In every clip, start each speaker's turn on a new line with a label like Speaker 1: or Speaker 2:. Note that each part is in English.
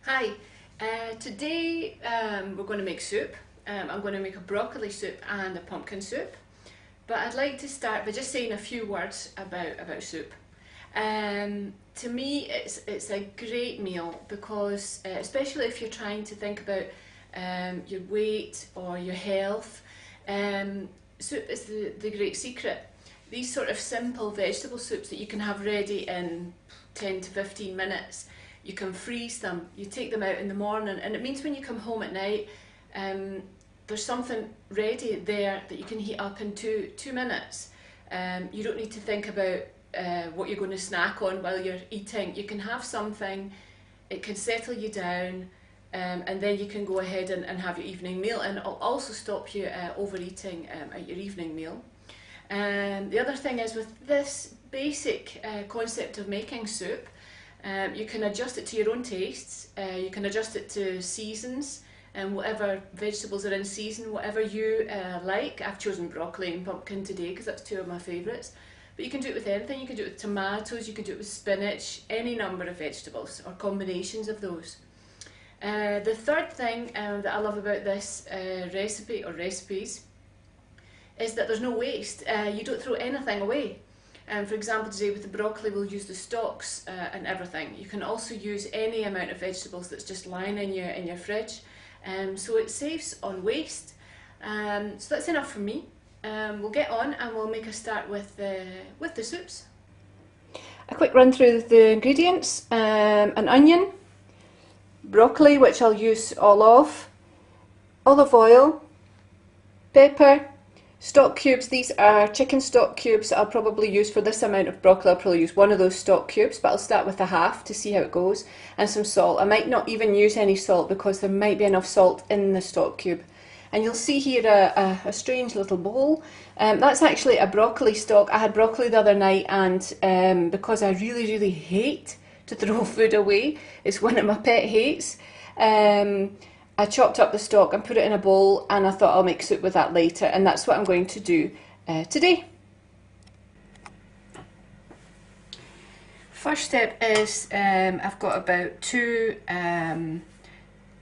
Speaker 1: Hi, today we're going to make soup. I'm going to make a broccoli soup and a pumpkin soup. But I'd like to start by just saying a few words about soup. To me it's a great meal because especially if you're trying to think about your weight or your health, soup is the great secret. These sort of simple vegetable soups that you can have ready in 10 to 15 minutes. You can freeze them, you take them out in the morning, and it means when you come home at night, there's something ready there that you can heat up in two minutes. You don't need to think about what you're going to snack on while you're eating. You can have something, it can settle you down, and then you can go ahead and have your evening meal, and it'll also stop you overeating at your evening meal. The other thing is, with this basic concept of making soup, you can adjust it to your own tastes, you can adjust it to seasons, and whatever vegetables are in season, whatever you like. I've chosen broccoli and pumpkin today because that's two of my favourites. But you can do it with anything. You can do it with tomatoes, you can do it with spinach, any number of vegetables or combinations of those. The third thing that I love about this recipe or recipes is that there's no waste. You don't throw anything away. For example, today with the broccoli we'll use the stalks and everything. You can also use any amount of vegetables that's just lying in your fridge, so it saves on waste. So that's enough for me. We'll get on and we'll make a start with the soups. A quick run through the ingredients: an onion, broccoli which I'll use all of, olive oil, pepper, stock cubes. These are chicken stock cubes that I'll probably use for this amount of broccoli. I'll probably use one of those stock cubes, but I'll start with a half to see how it goes. And some salt. I might not even use any salt because there might be enough salt in the stock cube. And you'll see here a strange little bowl. That's actually a broccoli stock. I had broccoli the other night, and because I really hate to throw food away, it's one of my pet hates, I chopped up the stock and put it in a bowl, and I thought I'll make soup with that later, and that's what I'm going to do today. First step is I've got about two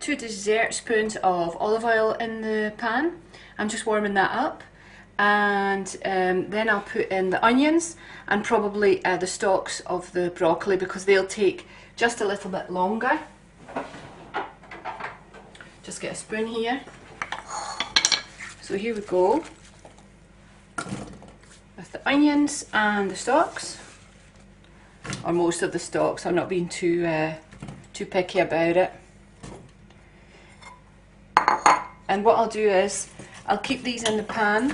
Speaker 1: dessert spoons of olive oil in the pan. I'm just warming that up, and then I'll put in the onions and probably the stalks of the broccoli because they'll take just a little bit longer. Just get a spoon here. So here we go with the onions and the stalks, or most of the stalks. I'm not being too picky about it. And what I'll do is I'll keep these in the pan,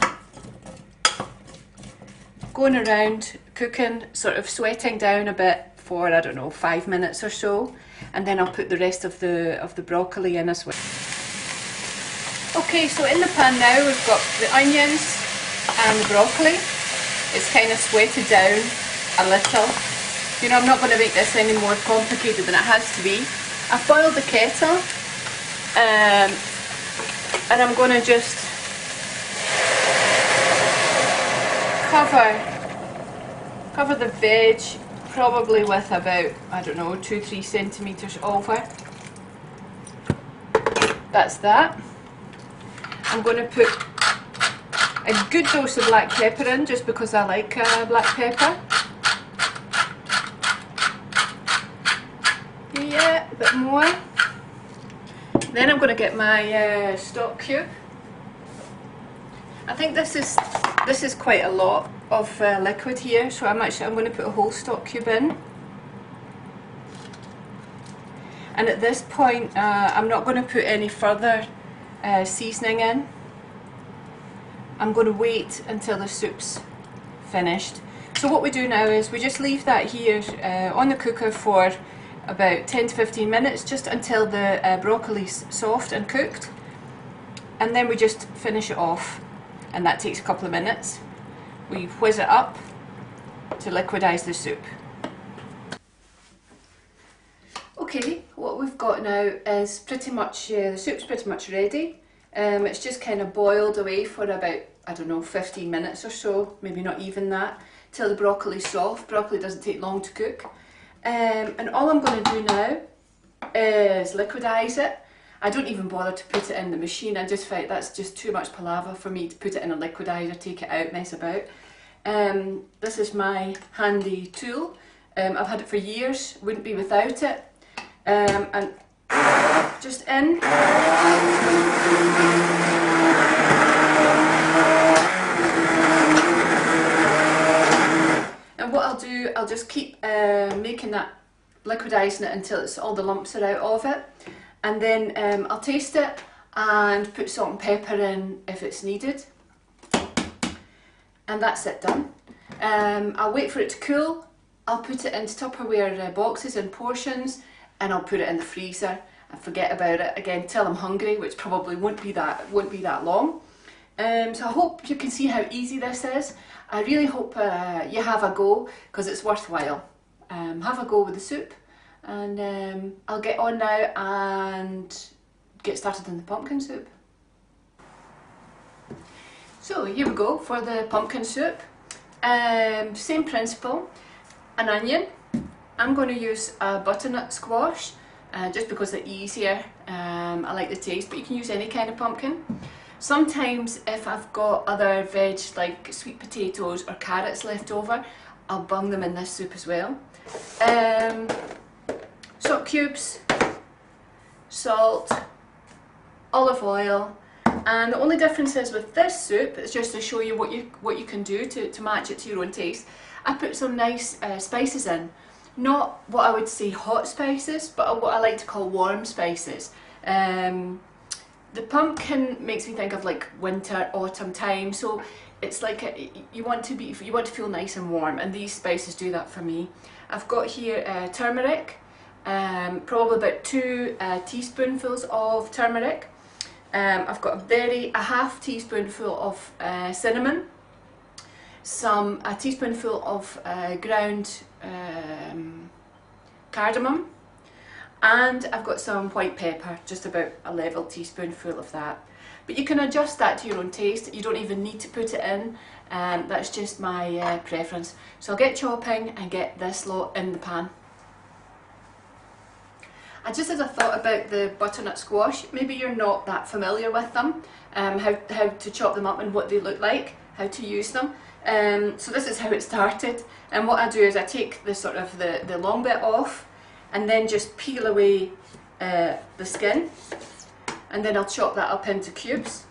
Speaker 1: going around, cooking, sort of sweating down a bit for, I don't know, 5 minutes or so, and then I'll put the rest of the broccoli in as well. Okay, so in the pan now we've got the onions and the broccoli. It's kind of sweated down a little. You know, I'm not going to make this any more complicated than it has to be. I've boiled the kettle, and I'm going to just cover the veg, probably with about, I don't know, 2-3 centimetres over. That's that. I'm going to put a good dose of black pepper in, just because I like black pepper. Yeah, a bit more. Then I'm going to get my stock cube. I think this is quite a lot of liquid here, so I'm going to put a whole stock cube in. And at this point, I'm not going to put any further seasoning in. I'm going to wait until the soup's finished. So what we do now is we just leave that here on the cooker for about 10 to 15 minutes, just until the broccoli's soft and cooked, and then we just finish it off, and that takes a couple of minutes. We whiz it up to liquidize the soup. Okay, what we've got now is pretty much, the soup's pretty much ready. It's just kind of boiled away for about, I don't know, 15 minutes or so, maybe not even that, till the broccoli's soft. Broccoli doesn't take long to cook. And all I'm going to do now is liquidise it. I don't even bother to put it in the machine. I just find that's just too much palaver for me to put it in a liquidizer, take it out, mess about. This is my handy tool. I've had it for years, wouldn't be without it. And just in. And what I'll do, I'll just keep making that, liquidising it until it's all the lumps are out of it. And then I'll taste it and put salt and pepper in if it's needed. And that's it done. I'll wait for it to cool. I'll put it into Tupperware boxes and portions, and I'll put it in the freezer and forget about it again till I'm hungry, which probably won't be that long. So I hope you can see how easy this is. I really hope you have a go, because it's worthwhile. Have a go with the soup, and I'll get on now and get started in the pumpkin soup. So here we go for the pumpkin soup. Same principle, an onion. I'm going to use a butternut squash just because they're easier. I like the taste, but you can use any kind of pumpkin. Sometimes if I've got other veg like sweet potatoes or carrots left over, I'll bung them in this soup as well. Salt cubes, salt, olive oil, and the only difference is with this soup, it's just to show you what you can do to match it to your own taste. I put some nice spices in, not what I would say hot spices, but what I like to call warm spices. The pumpkin makes me think of like winter, autumn time, so it's like you want to feel nice and warm, and these spices do that for me. I've got here turmeric, probably about 2 teaspoonfuls of turmeric. I've got a half teaspoonful of cinnamon, a teaspoonful of ground cardamom, and I've got some white pepper, just about a level teaspoonful of that. But you can adjust that to your own taste. You don't even need to put it in. That's just my preference. So I'll get chopping and get this lot in the pan. I just had a thought about the butternut squash. Maybe you're not that familiar with them, how to chop them up and what they look like, how to use them. So this is how it started. And what I do is I take the long bit off, and then just peel away the skin, and then I'll chop that up into cubes.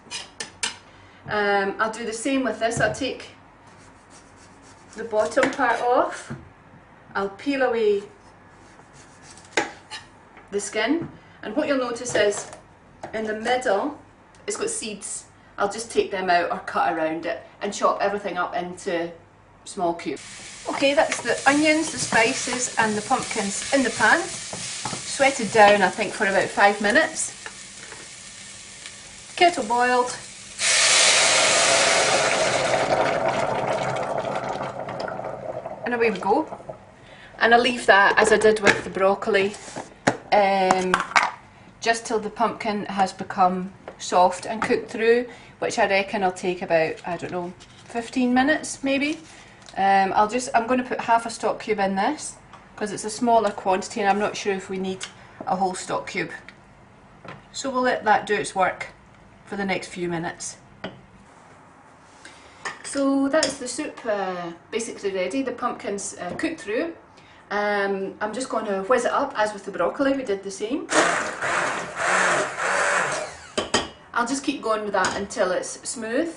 Speaker 1: I'll do the same with this. I'll take the bottom part off, I'll peel away the skin, and what you'll notice is in the middle it's got seeds. I'll just take them out or cut around it and chop everything up into small cubes. Okay, that's the onions, the spices and the pumpkins in the pan. Sweated down I think for about 5 minutes. Kettle boiled. And away we go. And I'll leave that as I did with the broccoli, just till the pumpkin has become soft and cooked through, which I reckon will take about, I don't know, 15 minutes maybe. I'm going to put half a stock cube in this because it's a smaller quantity and I'm not sure if we need a whole stock cube. So we'll let that do its work for the next few minutes. So that's the soup basically ready. The pumpkin's cooked through. I'm just going to whiz it up as with the broccoli, we did the same. I'll just keep going with that until it's smooth.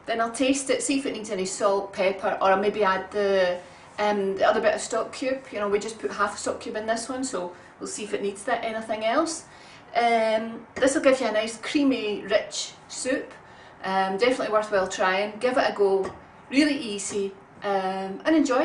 Speaker 1: Then I'll taste it, see if it needs any salt, pepper, or I'll maybe add the other bit of stock cube. You know, we just put half a stock cube in this one, so we'll see if it needs anything else. This will give you a nice creamy, rich soup. Definitely worthwhile trying. Give it a go. Really easy, and enjoy.